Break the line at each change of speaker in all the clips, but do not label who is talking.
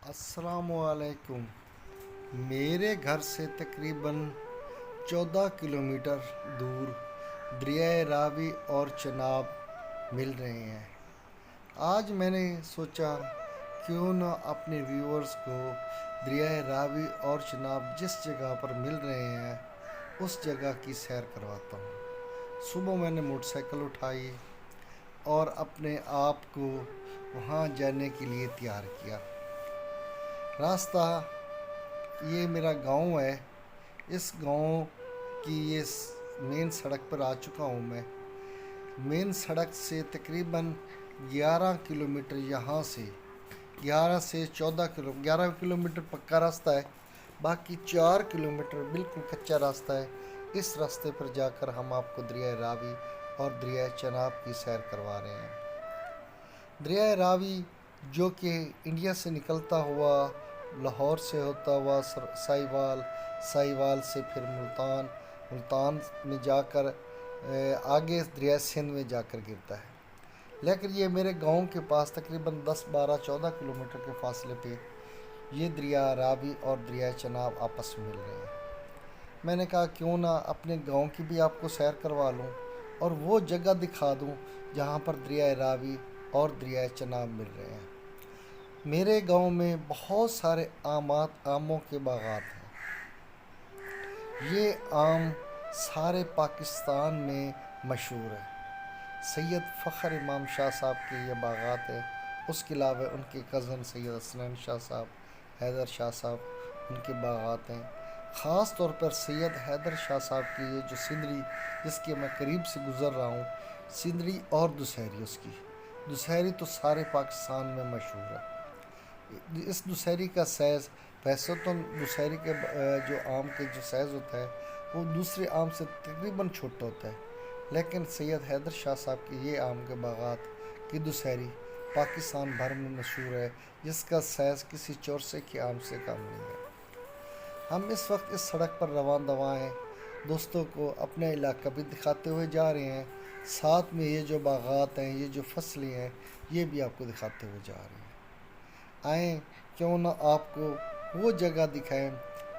السلام علیکم۔ میرے گھر سے تقریباً 14 کلومیٹر دور دریائے راوی اور چناب مل رہے ہیں۔ آج میں نے سوچا کیوں نہ اپنے ویورز کو دریائے راوی اور چناب جس جگہ پر مل رہے ہیں اس جگہ کی سیر کرواتا ہوں۔ صبح میں نے موٹر سائیکل اٹھائی اور اپنے آپ کو وہاں جانے کے لیے تیار کیا۔ راستہ یہ میرا گاؤں ہے۔ اس گاؤں کی یہ مین سڑک پر آ چکا ہوں میں۔ مین سڑک سے تقریباً 11 کلومیٹر یہاں سے 11 کلومیٹر پکا راستہ ہے، باقی 4 کلومیٹر بالکل کچا راستہ ہے۔ اس راستے پر جا کر ہم آپ کو دریائے راوی اور دریائے چناب کی سیر کروا رہے ہیں۔ دریائے راوی جو کہ انڈیا سے نکلتا ہوا لاہور سے ہوتا ہوا سائیوال سے پھر ملتان میں جا کر آگے دریائے سندھ میں جا کر گرتا ہے، لیکن یہ میرے گاؤں کے پاس تقریباً 10 12 14 کلومیٹر کے فاصلے پہ یہ دریا راوی اور دریائے چناب آپس میں مل رہے ہیں۔ میں نے کہا کیوں نہ اپنے گاؤں کی بھی آپ کو سیر کروا لوں اور وہ جگہ دکھا دوں جہاں پر دریائے راوی اور دریائے چناب مل رہے ہیں۔ میرے گاؤں میں بہت سارے آموں کے باغات ہیں۔ یہ آم سارے پاکستان میں مشہور ہے۔ سید فخر امام شاہ صاحب کے یہ باغات ہیں۔ اس کے علاوہ ان کے کزن سید حسنین شاہ صاحب، حیدر شاہ صاحب، ان کے باغات ہیں۔ خاص طور پر سید حیدر شاہ صاحب کی یہ جو سندری جس کے میں قریب سے گزر رہا ہوں، سندری اور دسہری اس کی دسہری تو سارے پاکستان میں مشہور ہے۔ اس دسہری کا سائز ویسے تو دسہری کے جو آم کے جو سائز ہوتا ہے وہ دوسرے آم سے تقریباً چھوٹا ہوتا ہے، لیکن سید حیدر شاہ صاحب کے یہ آم کے باغات کی دسہری پاکستان بھر میں مشہور ہے، جس کا سائز کسی چورسے کے آم سے کم نہیں ہے۔ ہم اس وقت اس سڑک پر رواں دواں ہیں، دوستوں کو اپنا علاقہ بھی دکھاتے ہوئے جا رہے ہیں، ساتھ میں یہ جو باغات ہیں، یہ جو فصلیں ہیں، یہ بھی آپ کو دکھاتے ہوئے جا رہے ہیں۔ آئیں کیوں نہ آپ کو وہ جگہ دکھائیں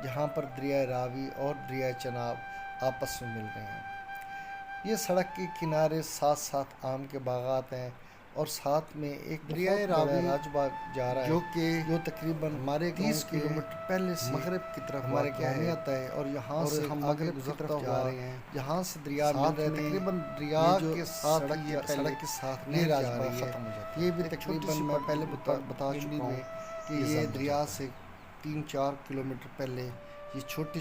جہاں پر دریائے راوی اور دریائے چناب آپس میں مل رہے ہیں۔ یہ سڑک کے کنارے ساتھ ساتھ آم کے باغات ہیں اور ساتھ میں ایک دریائے راوی راج باغ جا رہا ہے جو تقریباً ہمارے 30 کلومیٹر پہلے سے مغرب کی طرف ہمارے گاؤں میں آتا ہے اور یہاں سے ہم آگے گزرتا جا رہے ہیں، جہاں سے دریا مل رہا ہے تقریباً دریا کے ساتھ سڑک کے ساتھ یہ راج باغ ختم ہو جاتا ہے۔ یہ بھی تقریباً میں پہلے بتا چکا ہوں کہ یہ دریا سے 3 4 کلومیٹر پہلے یہ چھوٹی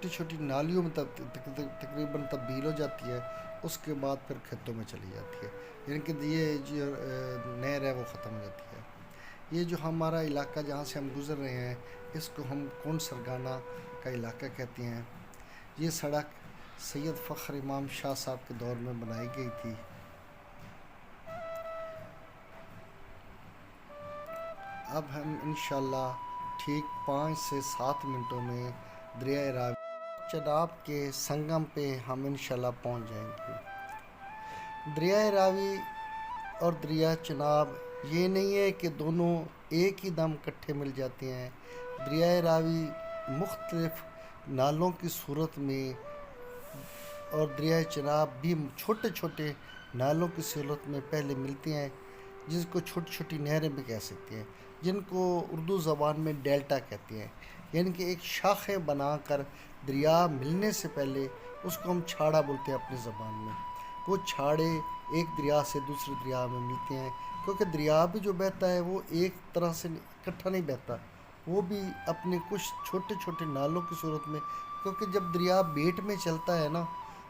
چھوٹی نالیوں میں تقریباً تبدیل ہو جاتی ہے، اس کے بعد پھر کھیتوں میں چلی جاتی ہے، یعنی کہ یہ جو نہر ہے وہ ختم ہو جاتی ہے۔ یہ جو ہمارا علاقہ جہاں سے ہم گزر رہے ہیں اس کو ہم کون سرگانہ کا علاقہ کہتے ہیں۔ یہ سڑک سید فخر امام شاہ صاحب کے دور میں بنائی گئی تھی۔ اب ہم انشاءاللہ ٹھیک 5 سے 7 منٹوں میں دریائے راوی چناب کے سنگم پہ ہم انشاءاللہ پہنچ جائیں گے۔ دریائے راوی اور دریائے چناب یہ نہیں ہے کہ دونوں ایک ہی دم کٹھے مل جاتے ہیں۔ دریائے راوی مختلف نالوں کی صورت میں اور دریائے چناب بھی چھوٹے چھوٹے نالوں کی صورت میں پہلے ملتے ہیں، جس کو چھوٹی چھوٹی نہریں بھی کہہ سکتے ہیں، جن کو اردو زبان میں ڈیلٹا کہتے ہیں، یعنی کہ ایک شاخیں بنا کر دریا ملنے سے پہلے اس کو ہم چھاڑا بولتے ہیں اپنی زبان میں۔ وہ چھاڑے ایک دریا سے دوسرے دریا میں ملتے ہیں، کیونکہ دریا بھی جو بہتا ہے وہ ایک طرح سے اکٹھا نہیں بہتا، وہ بھی اپنے کچھ چھوٹے چھوٹے نالوں کی صورت میں، کیونکہ جب دریا بیٹ میں چلتا ہے نا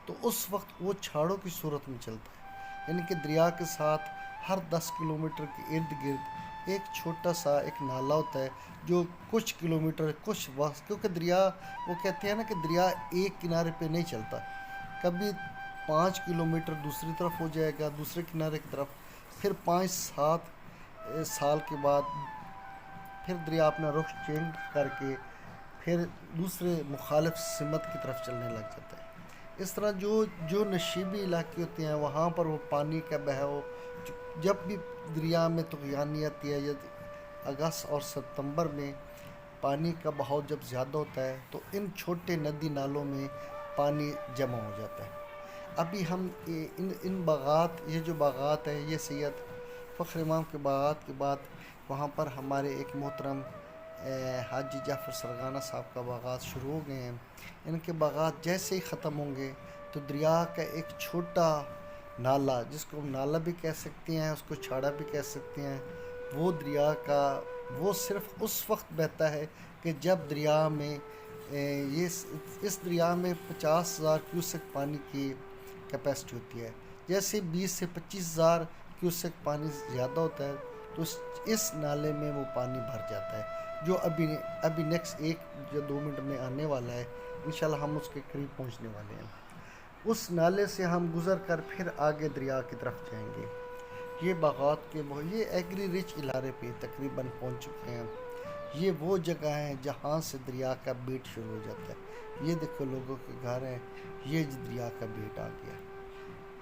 تو اس وقت وہ چھاڑوں کی صورت میں چلتا ہے، یعنی کہ دریا کے ساتھ ہر 10 کلومیٹر کے ارد گرد ایک چھوٹا سا ایک نالا ہوتا ہے جو کچھ کلومیٹر کچھ وقت، کیونکہ دریا وہ کہتے ہیں نا کہ دریا ایک کنارے پہ نہیں چلتا، کبھی 5 کلومیٹر دوسری طرف ہو جائے گا دوسرے کنارے کی طرف، پھر 5 7 سال کے بعد پھر دریا اپنا رخ چینج کر کے پھر دوسرے مخالف سمت کی طرف چلنے لگ جاتا ہے۔ اس طرح جو نشیبی علاقے ہوتے ہیں وہاں پر وہ پانی کا بہاؤ جب بھی دریا میں طغیانی آتی ہے یا اگست اور ستمبر میں پانی کا بہاؤ جب زیادہ ہوتا ہے تو ان چھوٹے ندی نالوں میں پانی جمع ہو جاتا ہے۔ ابھی ہم ان باغات، یہ جو باغات ہیں یہ سید فخر امام کے باغات کے بعد وہاں پر ہمارے ایک محترم حاجی جعفر سرگانہ صاحب کا باغات شروع ہو گئے ہیں۔ ان کے باغات جیسے ہی ختم ہوں گے تو دریا کا ایک چھوٹا نالا، جس کو ہم نالا بھی کہہ سکتے ہیں، اس کو چھاڑا بھی کہہ سکتے ہیں، وہ دریا کا وہ صرف اس وقت بہتا ہے کہ جب دریا میں یہ اس دریا میں 50,000 کیوسک پانی کی کیپیسٹی ہوتی ہے۔ جیسے 20 سے 25,000 کیوسک پانی زیادہ ہوتا ہے تو اس نالے میں وہ پانی بھر جاتا ہے، جو ابھی نیکسٹ 1 یا 2 منٹ میں آنے والا ہے۔ انشاءاللہ ہم اس کے قریب پہنچنے والے ہیں۔ اس نالے سے ہم گزر کر پھر آگے دریا کی طرف جائیں گے۔ یہ باغات کے یہ ایگری رچ علاقے پہ تقریباً پہنچ چکے ہیں۔ یہ وہ جگہ ہیں جہاں سے دریا کا بیٹ شروع ہو جاتا ہے۔ یہ دیکھو لوگوں کے گھر ہیں، یہ دریا کا بیٹ آ گیا۔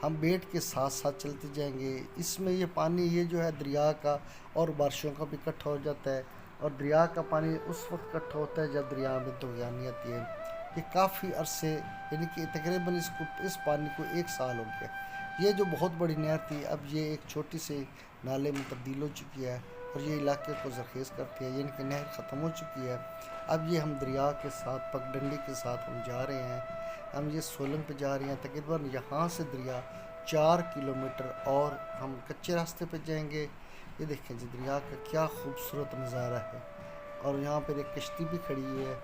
ہم بیٹ کے ساتھ ساتھ چلتے جائیں گے۔ اس میں یہ پانی یہ جو ہے دریا کا اور بارشوں کا بھی اکٹھا ہو جاتا ہے، اور دریا کا پانی اس وقت اکٹھا ہوتا ہے جب دریا میں طغیانی آتی ہے۔ یہ کافی عرصے، یعنی کہ تقریباً اس پانی کو 1 سال ہو گیا۔ یہ جو بہت بڑی نہر تھی اب یہ ایک چھوٹی سے نالے میں تبدیل ہو چکی ہے، اور یہ علاقے کو زرخیز کرتی ہے، یعنی کہ نہر ختم ہو چکی ہے۔ اب یہ ہم دریا کے ساتھ پگڈنڈی کے ساتھ ہم جا رہے ہیں۔ ہم یہ سولنگ پہ جا رہے ہیں۔ تقریباً یہاں سے دریا 4 کلومیٹر اور ہم کچے راستے پہ جائیں گے۔ یہ دیکھیں جی دریا کا کیا خوبصورت نظارہ ہے، اور یہاں پر ایک کشتی بھی کھڑی ہوئی ہے۔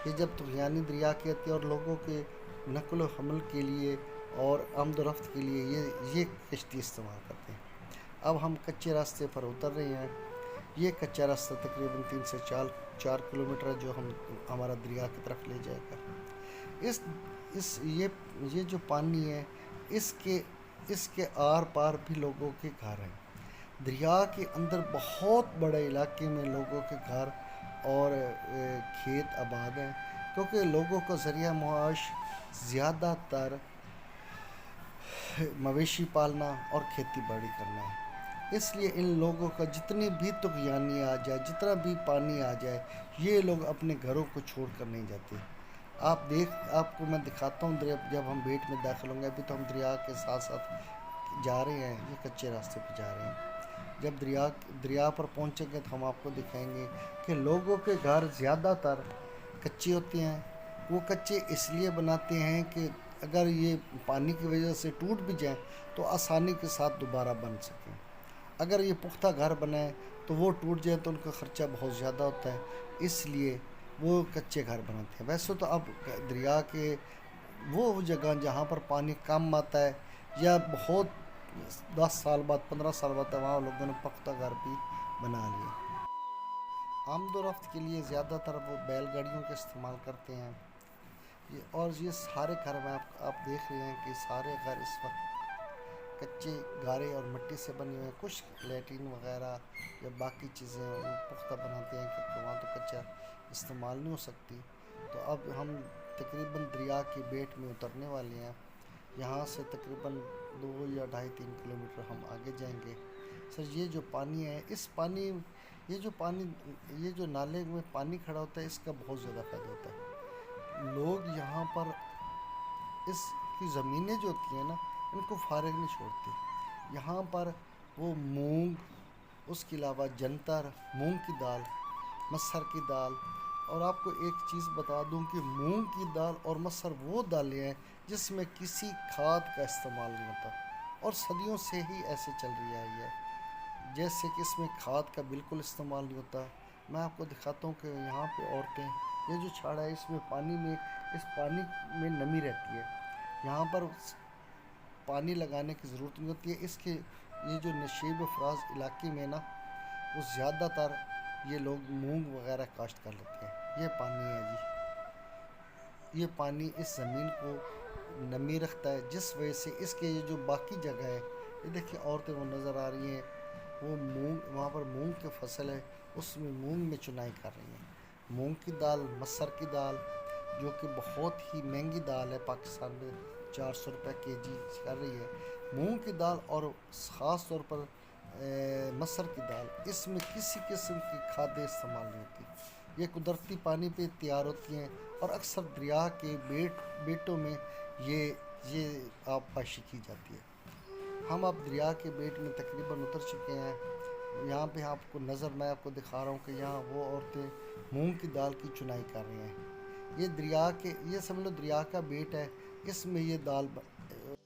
یہ جب طغیانی دریا کی آتی ہے اور لوگوں کے نقل و حمل کے لیے اور آمد و رفت کے لیے یہ کشتی استعمال کرتے ہیں۔ اب ہم کچے راستے پر اتر رہے ہیں۔ یہ کچا راستہ تقریباً 3 سے 4 کلومیٹر ہے جو ہمارا دریا کی طرف لے جائے گا۔ یہ جو پانی ہے اس کے آر پار بھی لوگوں کے گھر ہیں۔ دریا کے اندر بہت بڑے علاقے میں لوگوں کے گھر اور کھیت آباد ہیں، کیونکہ لوگوں کا ذریعہ معاش زیادہ تر مویشی پالنا اور کھیتی باڑی کرنا ہے۔ اس لیے ان لوگوں کا جتنی بھی طغیانی آ جائے، جتنا بھی پانی آ جائے، یہ لوگ اپنے گھروں کو چھوڑ کر نہیں جاتے۔ آپ کو میں دکھاتا ہوں جب ہم بیٹ میں داخل ہوں گے۔ ابھی تو ہم دریا کے ساتھ ساتھ جا رہے ہیں، یہ کچے راستے پہ جا رہے ہیں۔ جب دریا پر پہنچیں گے تو ہم آپ کو دکھائیں گے کہ لوگوں کے گھر زیادہ تر کچے ہوتے ہیں۔ وہ کچے اس لیے بناتے ہیں کہ اگر یہ پانی کی وجہ سے ٹوٹ بھی جائیں تو آسانی کے ساتھ دوبارہ بن سکیں۔ اگر یہ پختہ گھر بنائیں تو وہ ٹوٹ جائیں تو ان کا خرچہ بہت زیادہ ہوتا ہے، اس لیے وہ کچے گھر بناتے ہیں۔ ویسے تو اب دریا کے وہ جگہ جہاں پر پانی کم آتا ہے یا بہت 10 سال بعد 15 سال بعد وہاں لوگوں نے پختہ گھر بھی بنا لیے۔ آمد و رفت کے لیے زیادہ تر وہ بیل گاڑیوں کا استعمال کرتے ہیں۔ اور یہ سارے گھر میں آپ دیکھ رہے ہیں کہ سارے گھر اس وقت کچے گارے اور مٹی سے بنے ہوئے ہیں۔ کچھ لیٹرین وغیرہ یا باقی چیزیں وہ پختہ بناتے ہیں کیونکہ وہاں تو کچا استعمال نہیں ہو سکتی۔ تو اب ہم تقریباً دریا کے بیٹ میں اترنے والے ہیں۔ یہاں سے تقریباً 2 یا 2.5-3 کلومیٹر ہم آگے جائیں گے۔ سر یہ جو پانی ہے یہ جو نالے میں پانی کھڑا ہوتا ہے اس کا بہت زیادہ فائدہ ہوتا ہے۔ لوگ یہاں پر اس کی زمینیں جو ہوتی ہیں نا ان کو فارغ نہیں چھوڑتے۔ یہاں پر وہ مونگ، اس کے علاوہ جنتر، مونگ کی دال، مسر کی دال، اور آپ کو ایک چیز بتا دوں کہ مونگ کی دال اور مسر وہ دالیں ہیں جس میں کسی کھاد کا استعمال نہیں ہوتا، اور صدیوں سے ہی ایسے چل رہی آئی ہے، جیسے کہ اس میں کھاد کا بالکل استعمال نہیں ہوتا۔ میں آپ کو دکھاتا ہوں کہ یہاں پہ عورتیں یہ جو چھاڑا ہے اس پانی میں نمی رہتی ہے۔ یہاں پر پانی لگانے کی ضرورت نہیں ہوتی ہے۔ یہ جو نشیب و فراز علاقے میں نا وہ زیادہ تر یہ لوگ مونگ وغیرہ کاشت کر لیتے ہیں۔ یہ پانی ہے جی، یہ پانی اس زمین کو نمی رکھتا ہے، جس وجہ سے اس کے یہ جو باقی جگہ ہے، یہ دیکھیں عورتیں وہ نظر آ رہی ہیں، وہ وہاں پر مونگ کی فصل ہے، اس میں مونگ میں چنائی کر رہی ہیں۔ مونگ کی دال، مسر کی دال جو کہ بہت ہی مہنگی دال ہے، پاکستان میں 400 روپے کے جی کر رہی ہے۔ مونگ کی دال اور خاص طور پر مسر کی دال، اس میں کسی قسم کی کھادیں استعمال نہیں ہوتی، یہ قدرتی پانی پہ تیار ہوتی ہیں اور اکثر دریا کے بیٹوں میں یہ آبپاشی کی جاتی ہے۔ ہم اب دریا کے بیٹ میں تقریباً اتر چکے ہیں۔ یہاں پہ آپ کو میں آپ کو دکھا رہا ہوں کہ یہاں وہ عورتیں مونگ کی دال کی چنائی کر رہی ہیں۔ یہ سمجھ لو دریا کا بیٹ ہے، اس میں یہ دال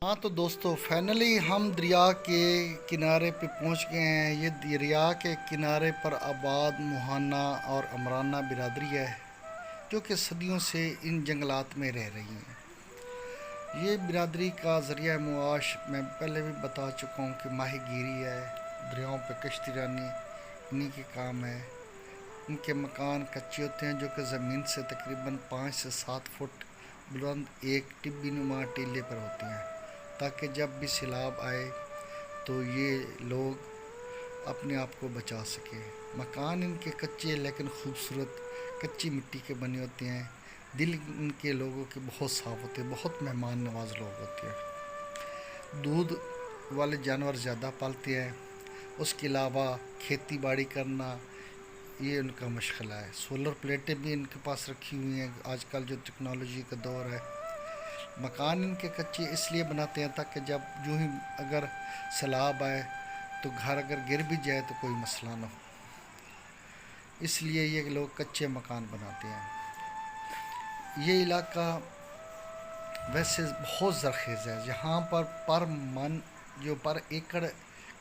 ہاں تو دوستو فائنلی ہم دریا کے کنارے پہ پہنچ گئے ہیں۔ یہ دریا کے کنارے پر آباد موہانا اور امرانہ برادری ہے جو کہ صدیوں سے ان جنگلات میں رہ رہی ہیں۔ یہ برادری کا ذریعہ معاش میں پہلے بھی بتا چکا ہوں کہ ماہی گیری ہے، دریاؤں پہ کشتی رانی انہی کے کام ہے۔ ان کے مکان کچے ہوتے ہیں جو کہ زمین سے تقریباً 5 سے 7 فٹ بلند ایک ٹبی نما ٹیلے پر ہوتی ہیں تاکہ جب بھی سیلاب آئے تو یہ لوگ اپنے آپ کو بچا سکیں۔ مکان ان کے کچے لیکن خوبصورت کچی مٹی کے بنے ہوتے ہیں۔ دل ان کے لوگوں کے بہت صاف ہوتے ہیں، بہت مہمان نواز لوگ ہوتے ہیں۔ دودھ والے جانور زیادہ پالتے ہیں۔ اس کے علاوہ کھیتی باڑی کرنا یہ ان کا مشغلہ ہے۔ سولر پلیٹیں بھی ان کے پاس رکھی ہوئی ہیں، آج کل جو ٹیکنالوجی کا دور ہے۔ مکان ان کے کچے اس لیے بناتے ہیں تاکہ جب جو ہی اگر سیلاب آئے تو گھر اگر گر بھی جائے تو کوئی مسئلہ نہ ہو، اس لیے یہ لوگ کچے مکان بناتے ہیں۔ یہ علاقہ ویسے بہت زرخیز ہے، یہاں پر پر ایکڑ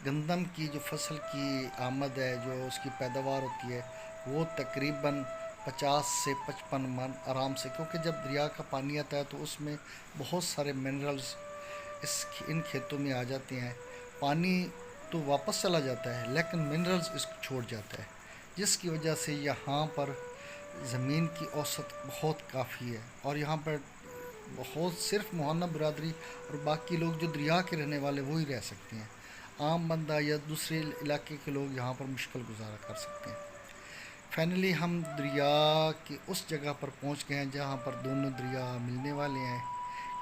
گندم کی جو فصل کی آمد ہے، جو اس کی پیداوار ہوتی ہے وہ تقریباً 50 سے 55 من آرام سے، کیونکہ جب دریا کا پانی آتا ہے تو اس میں بہت سارے منرلز ان کھیتوں میں آ جاتے ہیں۔ پانی تو واپس چلا جاتا ہے لیکن منرلز اس کو چھوڑ جاتا ہے، جس کی وجہ سے یہاں پر زمین کی اوسط بہت کافی ہے، اور یہاں پر بہت صرف موہانا برادری اور باقی لوگ جو دریا کے رہنے والے وہی رہ سکتے ہیں۔ عام بندہ یا دوسرے علاقے کے لوگ یہاں پر مشکل گزارا کر سکتے ہیں۔ فائنلی ہم دریا کی اس جگہ پر پہنچ گئے ہیں جہاں پر دونوں دریا ملنے والے ہیں۔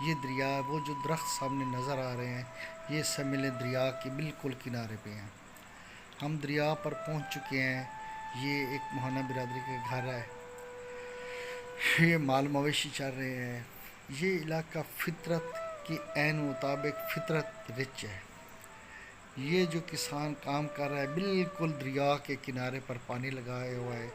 یہ دریا وہ جو درخت سامنے نظر آ رہے ہیں یہ سمیل دریا کے بالکل کنارے پہ ہیں۔ ہم دریا پر پہنچ چکے ہیں۔ یہ ایک موہانا برادری کا گھر ہے، یہ مال مویشی چل رہے ہیں۔ یہ علاقہ فطرت کے عین مطابق فطرت رچ ہے۔ یہ جو کسان کام کر رہا ہے بالکل دریا کے کنارے پر پانی لگایا ہوا ہے۔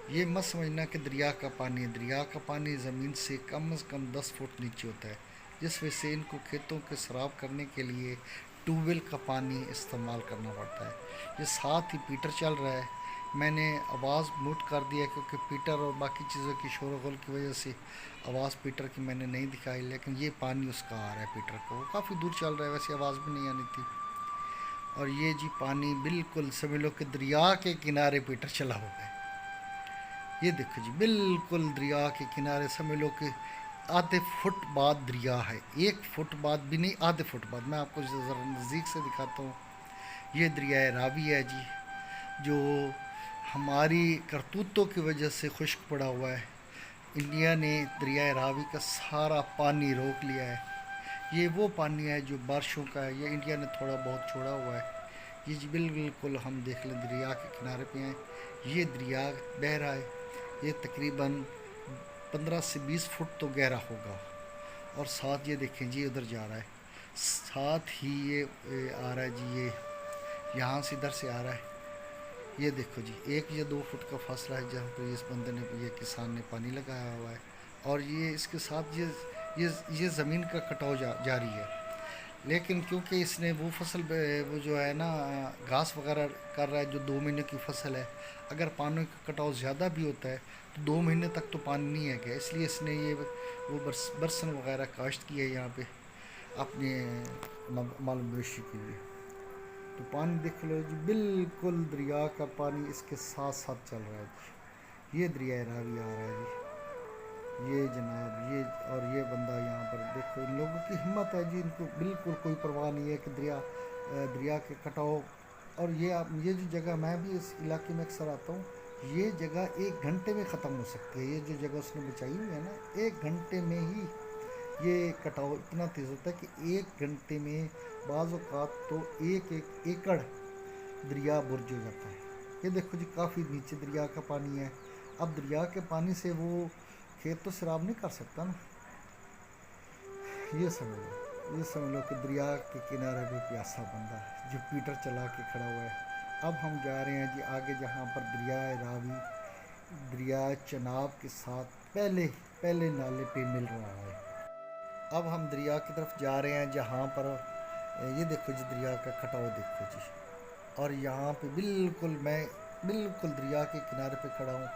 یہ مت سمجھنا کہ دریا کا پانی زمین سے کم از کم 10 فٹ نیچے ہوتا ہے، جس وجہ سے ان کو کھیتوں کے سیراب کرنے کے لیے ٹیوب ویل کا پانی استعمال کرنا پڑتا ہے۔ یہ ساتھ ہی پیٹر چل رہا ہے، میں نے آواز میوٹ کر دیا کیونکہ پیٹر اور باقی چیزوں کی شور و غل کی وجہ سے آواز پیٹر کی میں نے نہیں دکھائی، لیکن یہ پانی اس کا آ رہا ہے پیٹر کو، وہ کافی دور چل رہا ہے، ویسے آواز بھی نہیں آنی تھی۔ اور یہ جی پانی بالکل سمجھ لو کہ دریا کے کنارے پیٹر چلا ہوا ہے۔ یہ دیکھو جی بالکل دریا کے کنارے، سمجھ لو کہ آدھے فٹ بعد دریا ہے، 1 فٹ بعد بھی نہیں، آدھے فٹ بعد۔ میں آپ کو ذرا نزدیک سے دکھاتا ہوں۔ یہ دریائے راوی ہے جی، جو ہماری کرتوتوں کی وجہ سے خشک پڑا ہوا ہے۔ انڈیا نے دریائے راوی کا سارا پانی روک لیا ہے۔ یہ وہ پانی ہے جو بارشوں کا ہے، یہ انڈیا نے تھوڑا بہت چھوڑا ہوا ہے۔ یہ جی بالکل ہم دیکھ لیں دریا کے کنارے پہ ہیں، یہ دریا بہہ رہا ہے، یہ تقریباً 15 سے 20 فٹ تو گہرا ہوگا، اور ساتھ یہ دیکھیں جی ادھر جا رہا ہے، ساتھ ہی یہ آ رہا ہے جی، یہ یہاں سے ادھر سے آ رہا ہے۔ یہ دیکھو جی 1 یا 2 فٹ کا فاصلہ ہے جہاں پہ اس بندے نے، یہ کسان نے پانی لگایا ہوا ہے، اور یہ اس کے ساتھ یہ زمین کا کٹاؤ جاری ہے۔ لیکن کیونکہ اس نے وہ فصل وہ جو ہے نا گھاس وغیرہ کر رہا ہے جو 2 مہینے کی فصل ہے، اگر پانی کا کٹاؤ زیادہ بھی ہوتا ہے تو 2 مہینے تک تو پانی نہیں ہے گیا، اس لیے اس نے یہ وہ برسن وغیرہ کاشت کی ہے یہاں پہ اپنے مال مویشی کے لیے۔ تو پانی دیکھ لو جی بالکل دریا کا پانی اس کے ساتھ ساتھ چل رہا ہے جی۔ یہ دریائے راوی آ رہا ہے جی، یہ جناب، یہ اور یہ بندہ یہاں پر دیکھو، ان لوگوں کی ہمت ہے جی، ان کو بالکل کوئی پرواہ نہیں ہے کہ دریا کے کٹاؤ۔ اور یہ جو جگہ، میں بھی اس علاقے میں اکثر آتا ہوں، یہ جگہ 1 گھنٹے میں ختم ہو سکتی ہے۔ یہ جو جگہ اس نے بچائی ہوئی ہے نا، 1 گھنٹے میں ہی یہ کٹاؤ اتنا تیز ہوتا ہے کہ 1 گھنٹے میں بعض اوقات تو 1 ایکڑ دریا برج ہو جاتا ہے۔ یہ دیکھو جی کافی نیچے دریا کا پانی ہے۔ اب دریا کے پانی سے وہ کھیت تو سیراب نہیں کر سکتا نا، یہ سمجھ لو کہ دریا کے کنارے پہ پیاسا بندہ جو پیٹر چلا کے کھڑا ہوا ہے۔ اب ہم جا رہے ہیں جی آگے، جہاں پر دریائے راوی دریا چناب کے ساتھ پہلے نالے پہ مل رہا ہے۔ اب ہم دریا کی طرف جا رہے ہیں جہاں پر یہ دیکھو جی دریا کا کٹاؤ دیکھو جی، اور یہاں پہ میں بالکل دریا کے کنارے پہ کھڑا ہوں،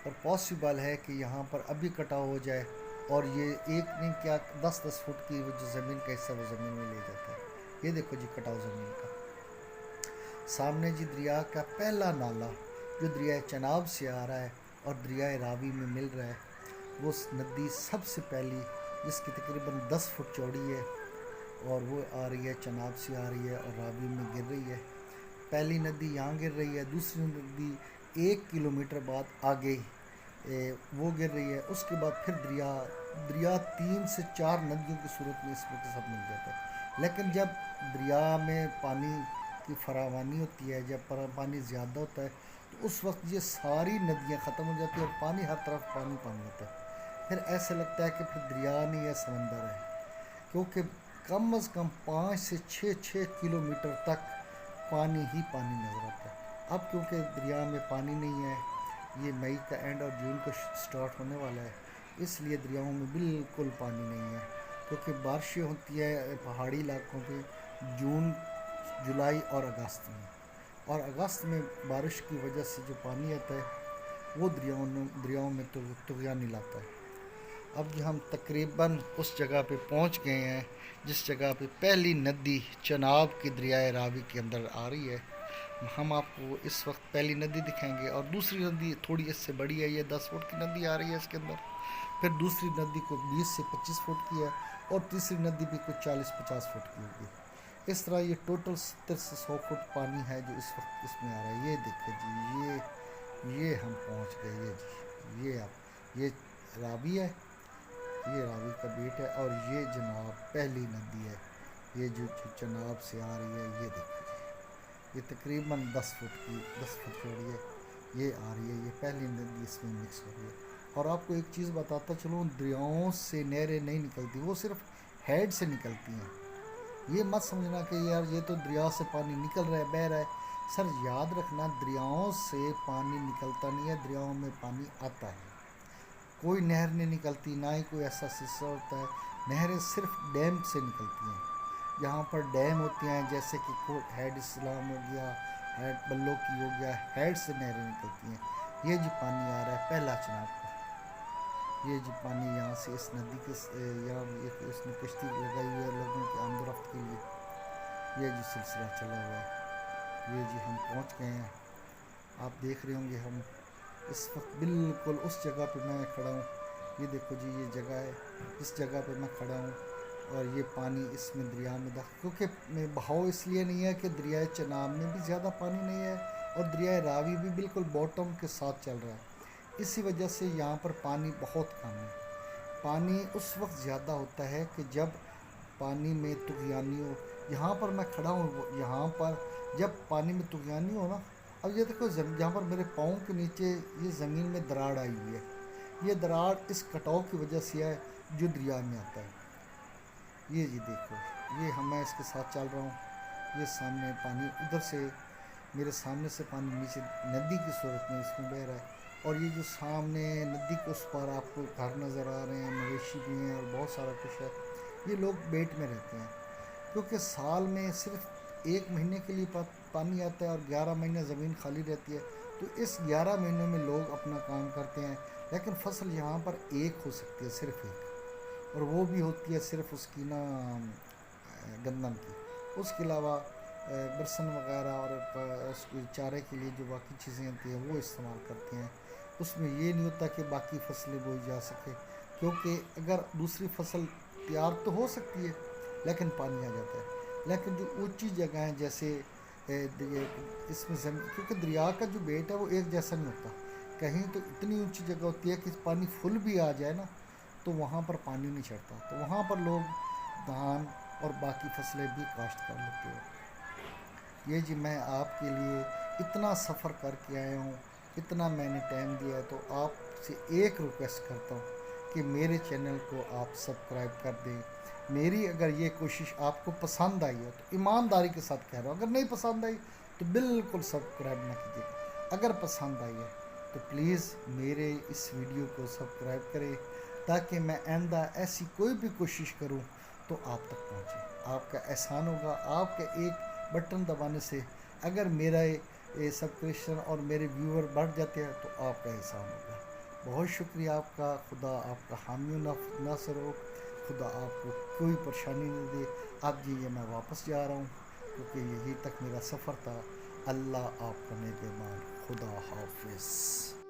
اور پاسبل ہے کہ یہاں پر ابھی کٹاؤ ہو جائے، اور یہ ایک نہیں کیا 10 فٹ کی وہ جو زمین کا حصہ وہ زمین میں لے جاتا ہے۔ یہ دیکھو جی کٹاؤ زمین کا، سامنے جی دریا کا پہلا نالا جو دریائے چناب سے آ رہا ہے اور دریائے راوی میں مل رہا ہے، وہ ندی سب سے پہلی جس کی تقریباً 10 فٹ چوڑی ہے، اور وہ آ رہی ہے چناب سے آ رہی ہے اور راوی میں گر رہی ہے۔ پہلی ندی یہاں گر رہی ہے، دوسری ندی 1 کلومیٹر بعد آگے وہ گر رہی ہے، اس کے بعد پھر دریا 3 سے 4 ندیوں کی صورت میں اس وقت سب مل جاتا ہے۔ لیکن جب دریا میں پانی کی فراوانی ہوتی ہے، جب پانی زیادہ ہوتا ہے، تو اس وقت یہ ساری ندیاں ختم ہو جاتی ہیں اور پانی ہر طرف پانی ہوتا ہے۔ پھر ایسے لگتا ہے کہ پھر دریا نہیں ہے، سمندر ہے، کیونکہ کم از کم 5 سے 6 کلومیٹر تک پانی ہی پانی نظر آتا ہے۔ اب کیونکہ دریا میں پانی نہیں ہے، یہ مئی کا اینڈ اور جون کو سٹارٹ ہونے والا ہے، اس لیے دریاؤں میں بالکل پانی نہیں ہے، کیونکہ بارشیں ہوتی ہے پہاڑی علاقوں پہ جون، جولائی اور اگست میں، اور اگست میں بارش کی وجہ سے جو پانی آتا ہے وہ دریاؤں میں طغیانی لاتا ہے۔ اب جو ہم تقریباً اس جگہ پہ پہنچ گئے ہیں جس جگہ پہ پہلی ندی چناب کی دریائے راوی کے اندر آ رہی ہے۔ ہم آپ کو اس وقت پہلی ندی دکھائیں گے، اور دوسری ندی تھوڑی اس سے بڑی ہے، یہ 10 فٹ کی ندی آ رہی ہے اس کے اندر، پھر دوسری ندی کو 20 سے 25 فٹ کی ہے، اور تیسری ندی بھی کچھ 40-50 فٹ کی ہوگی۔ اس طرح یہ ٹوٹل 70 سے 100 فٹ پانی ہے جو اس وقت اس میں آ رہا ہے۔ یہ دیکھیں جی، یہ ہم پہنچ گئے، یہ راوی ہے، یہ راوی کا بیٹ ہے، اور یہ جناب پہلی ندی ہے، یہ جو چناب سے آ رہی ہے، یہ دیکھو جی، یہ تقریباً 10 فٹ چوڑی ہے، یہ آ رہی ہے، یہ پہلی ندی اس میں مکس ہو رہی ہے۔ اور آپ کو ایک چیز بتاتا چلوں، دریاؤں سے نہریں نہیں نکلتی، وہ صرف ہیڈ سے نکلتی ہیں۔ یہ مت سمجھنا کہ یار یہ تو دریا سے پانی نکل رہا ہے، بہہ رہا ہے۔ سر یاد رکھنا، دریاؤں سے پانی نکلتا نہیں ہے، دریاؤں میں پانی آتا ہے، کوئی نہر نہیں نکلتی، نہ ہی کوئی ایسا سلسلہ ہوتا ہے۔ نہریں صرف ڈیم سے نکلتی ہیں، جہاں پر ڈیم ہوتے ہیں، جیسے کہ ہیڈ اسلام ہو گیا، ہیڈ بلو کی ہو گیا، ہیڈ سے نہریں نکلتی ہیں۔ یہ جی پانی آ رہا ہے پہلا چناب کا، یہ جی پانی یہاں سے اس ندی کے یہاں اس نے کشتی لگائی ہوئی ہے لوگوں کے آمد و رفت کے لیے، یہ جی سلسلہ چلا ہوا ہے۔ یہ جی ہم پہنچ گئے ہیں، آپ دیکھ رہے ہوں گے ہم اس وقت بالکل اس جگہ پہ میں کھڑا ہوں، یہ دیکھو جی یہ جگہ ہے، اس جگہ پہ میں کھڑا ہوں، اور یہ پانی اس میں دریا میں داخل، کیونکہ بہاؤ اس لیے نہیں ہے کہ دریائے چناب میں بھی زیادہ پانی نہیں ہے، اور دریائے راوی بھی بالکل باٹم کے ساتھ چل رہا ہے، اسی وجہ سے یہاں پر پانی بہت کم ہے۔ پانی اس وقت زیادہ ہوتا ہے کہ جب پانی میں طغیانی ہو۔ یہاں پر میں کھڑا ہوں، یہاں پر جب پانی میں طغیانی ہو نا، اب یہ دیکھو جہاں پر میرے پاؤں کے نیچے یہ زمین میں دراڑ آئی ہوئی ہے، یہ دراڑ اس کٹاؤ کی وجہ سے ہے جو دریا میں آتا ہے۔ یہ جی دیکھو، یہ میں اس کے ساتھ چل رہا ہوں، یہ سامنے پانی ادھر سے میرے سامنے سے پانی نیچے ندی کی صورت میں اس میں بہہ رہا ہے، اور یہ جو سامنے ندی کے اس پار آپ کو گھر نظر آ رہے ہیں، مویشی بھی ہیں اور بہت سارا کچھ ہے۔ یہ لوگ بیٹ میں رہتے ہیں، کیونکہ سال میں صرف 1 مہینے کے لیے پانی آتا ہے اور 11 مہینے زمین خالی رہتی ہے، تو اس 11 مہینوں میں لوگ اپنا کام کرتے ہیں، لیکن فصل یہاں پر ایک ہو سکتی ہے، صرف ایک، اور وہ بھی ہوتی ہے صرف اس کی نا گندم کی، اس کے علاوہ برسن وغیرہ اور اس کے چارے کے لیے جو باقی چیزیں ہوتی ہیں وہ استعمال کرتے ہیں۔ اس میں یہ نہیں ہوتا کہ باقی فصلیں بوئی جا سکے، کیونکہ اگر دوسری فصل تیار تو ہو سکتی ہے لیکن پانی آ جاتا ہے۔ لیکن جو اونچی جگہ ہیں جیسے اس میں کیونکہ دریا کا جو بیٹ ہے وہ ایک جیسا نہیں ہوتا، کہیں تو اتنی اونچی جگہ ہوتی ہے کہ پانی فل بھی آ جائے نا تو وہاں پر پانی نہیں چڑھتا، تو وہاں پر لوگ دھان اور باقی فصلیں بھی کاشت کر لیتے ہیں۔ یہ جی میں آپ کے لیے اتنا سفر کر کے آیا ہوں، اتنا میں نے ٹائم دیا ہے، تو آپ سے ایک ریکویسٹ کرتا ہوں کہ میرے چینل کو آپ سبسکرائب کر دیں۔ میری اگر یہ کوشش آپ کو پسند آئی ہے تو ایمانداری کے ساتھ کہہ رہا ہوں، اگر نہیں پسند آئی تو بالکل سبسکرائب نہ کیجیے گا۔ اگر پسند آئی ہے تو پلیز میرے اس ویڈیو کو سبسکرائب کریں، تاکہ میں آئندہ ایسی کوئی بھی کوشش کروں تو آپ تک پہنچے۔ آپ کا احسان ہوگا، آپ کے ایک بٹن دبانے سے اگر میرا یہ سبسکرپشن اور میرے ویور بڑھ جاتے ہیں تو آپ کا احسان ہوگا۔ بہت شکریہ آپ کا۔ خدا آپ کا حامی و ناصر ہو، خدا آپ کو کوئی پریشانی نہیں دے۔ اب جی یہ میں واپس جا رہا ہوں، کیونکہ یہی تک میرا سفر تھا۔ اللہ آپ کا نگہبان۔ خدا حافظ۔